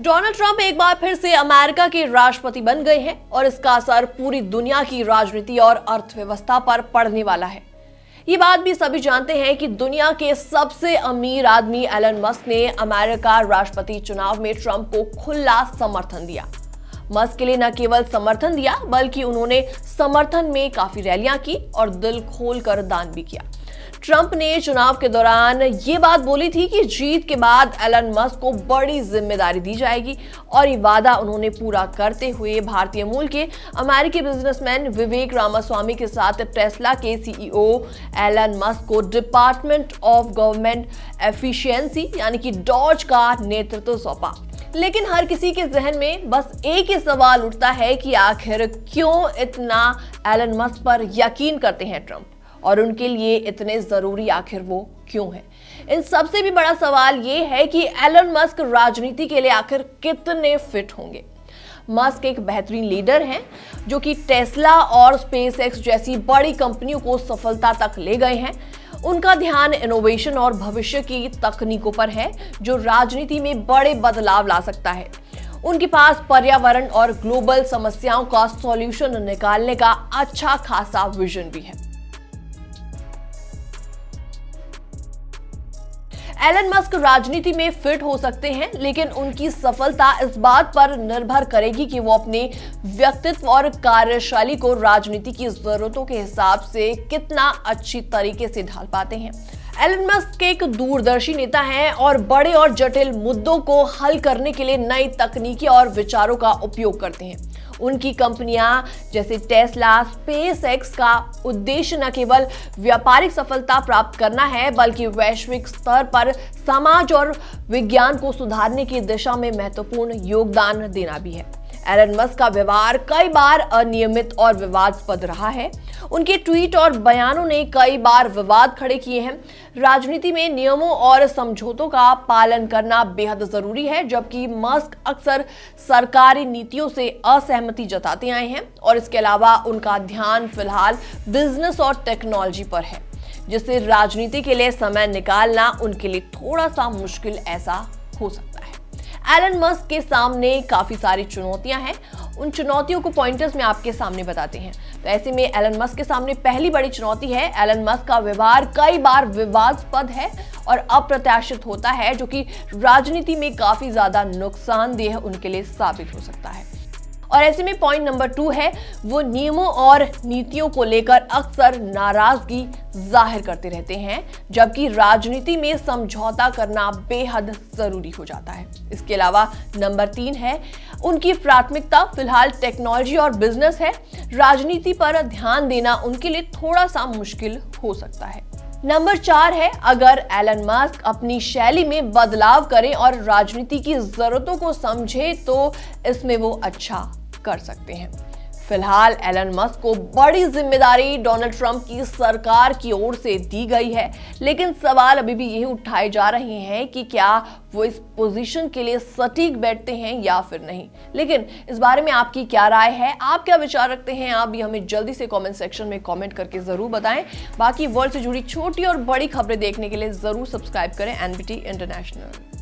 Donald Trump एक बार फिर से अमेरिका के राष्ट्रपति बन गए हैं और इसका असर पूरी दुनिया की राजनीति और अर्थव्यवस्था पर पड़ने वाला है। ये बात भी सभी जानते हैं कि दुनिया के सबसे अमीर आदमी एलन मस्क ने अमेरिका राष्ट्रपति चुनाव में ट्रंप को खुला समर्थन दिया। मस्क के लिए न केवल समर्थन दिया बल्कि उन्होंने समर्थन में काफी रैलियां की और दिल खोलकर दान भी किया। ट्रंप ने चुनाव के दौरान ये बात बोली थी कि जीत के बाद एलन मस्क को बड़ी जिम्मेदारी दी जाएगी और ये वादा उन्होंने पूरा करते हुए भारतीय मूल के अमेरिकी बिजनेसमैन विवेक रामास्वामी के साथ टेस्ला के सीईओ एलन मस्क को डिपार्टमेंट ऑफ गवर्नमेंट एफिशिएंसी यानी कि डॉज का नेतृत्व सौंपा। लेकिन हर किसी के जहन में बस एक ही सवाल उठता है कि आखिर क्यों इतना एलन मस्क पर यकीन करते हैं ट्रंप और उनके लिए इतने जरूरी आखिर वो क्यों है। इन सबसे भी बड़ा सवाल ये है कि एलन मस्क राजनीति के लिए आखिर कितने फिट होंगे। मस्क एक बेहतरीन लीडर हैं जो कि टेस्ला और स्पेसएक्स जैसी बड़ी कंपनियों को सफलता तक ले गए हैं। उनका ध्यान इनोवेशन और भविष्य की तकनीकों पर है जो राजनीति में बड़े बदलाव ला सकता है। उनके पास पर्यावरण और ग्लोबल समस्याओं का सॉल्यूशन निकालने का अच्छा खासा विजन भी है। एलन मस्क राजनीति में फिट हो सकते हैं, लेकिन उनकी सफलता इस बात पर निर्भर करेगी कि वो अपने व्यक्तित्व और कार्यशैली को राजनीति की जरूरतों के हिसाब से कितना अच्छी तरीके से ढाल पाते हैं। एलन मस्क एक दूरदर्शी नेता हैं और बड़े और जटिल मुद्दों को हल करने के लिए नई तकनीकी और विचारों का उपयोग करते हैं। उनकी कंपनियां जैसे टेस्ला, स्पेसएक्स का उद्देश्य न केवल व्यापारिक सफलता प्राप्त करना है बल्कि वैश्विक स्तर पर समाज और विज्ञान को सुधारने की दिशा में महत्वपूर्ण योगदान देना भी है। एलन मस्क का व्यवहार कई बार अनियमित और विवादास्पद रहा है। उनके ट्वीट और बयानों ने कई बार विवाद खड़े किए हैं। राजनीति में नियमों और समझौतों का पालन करना बेहद जरूरी है, जबकि मस्क अक्सर सरकारी नीतियों से असहमति जताते आए हैं और इसके अलावा उनका ध्यान फिलहाल बिजनेस और टेक्नोलॉजी पर है, जिससे राजनीति के लिए समय निकालना उनके लिए थोड़ा सा मुश्किल ऐसा हो सकता है। एलन मस्क के सामने काफी सारी चुनौतियां हैं। उन चुनौतियों को पॉइंटर्स में आपके सामने बताते हैं। तो ऐसे में एलन मस्क के सामने पहली बड़ी चुनौती है एलन मस्क का व्यवहार कई बार विवादास्पद है और अप्रत्याशित होता है, जो कि राजनीति में काफी ज्यादा नुकसानदेह उनके लिए साबित हो सकता है। और ऐसे में पॉइंट नंबर 2 है वो नियमों और नीतियों को लेकर अक्सर नाराजगी जाहिर करते रहते हैं, जबकि राजनीति में समझौता करना बेहद जरूरी हो जाता है। इसके अलावा नंबर 3 है उनकी प्राथमिकता फिलहाल टेक्नोलॉजी और बिजनेस है। राजनीति पर ध्यान देना उनके लिए थोड़ा सा मुश्किल हो सकता है। नंबर 4 है अगर एलन मस्क अपनी शैली में बदलाव करें और राजनीति की जरूरतों को समझे तो इसमें वो अच्छा कर सकते हैं। फिलहाल एलन मस्क को बड़ी जिम्मेदारी डोनाल्ड ट्रंप की सरकार की ओर से दी गई है, लेकिन सवाल अभी भी यही उठाए जा रहे हैं कि क्या वो इस पोजीशन के लिए सटीक बैठते हैं या फिर नहीं। लेकिन इस बारे में आपकी क्या राय है, आप क्या विचार रखते हैं, आप भी हमें जल्दी से कमेंट सेक्शन में कमेंट करके जरूर बताएं। बाकी वर्ल्ड से जुड़ी छोटी और बड़ी खबरें देखने के लिए जरूर सब्सक्राइब करें एनबीटी इंटरनेशनल।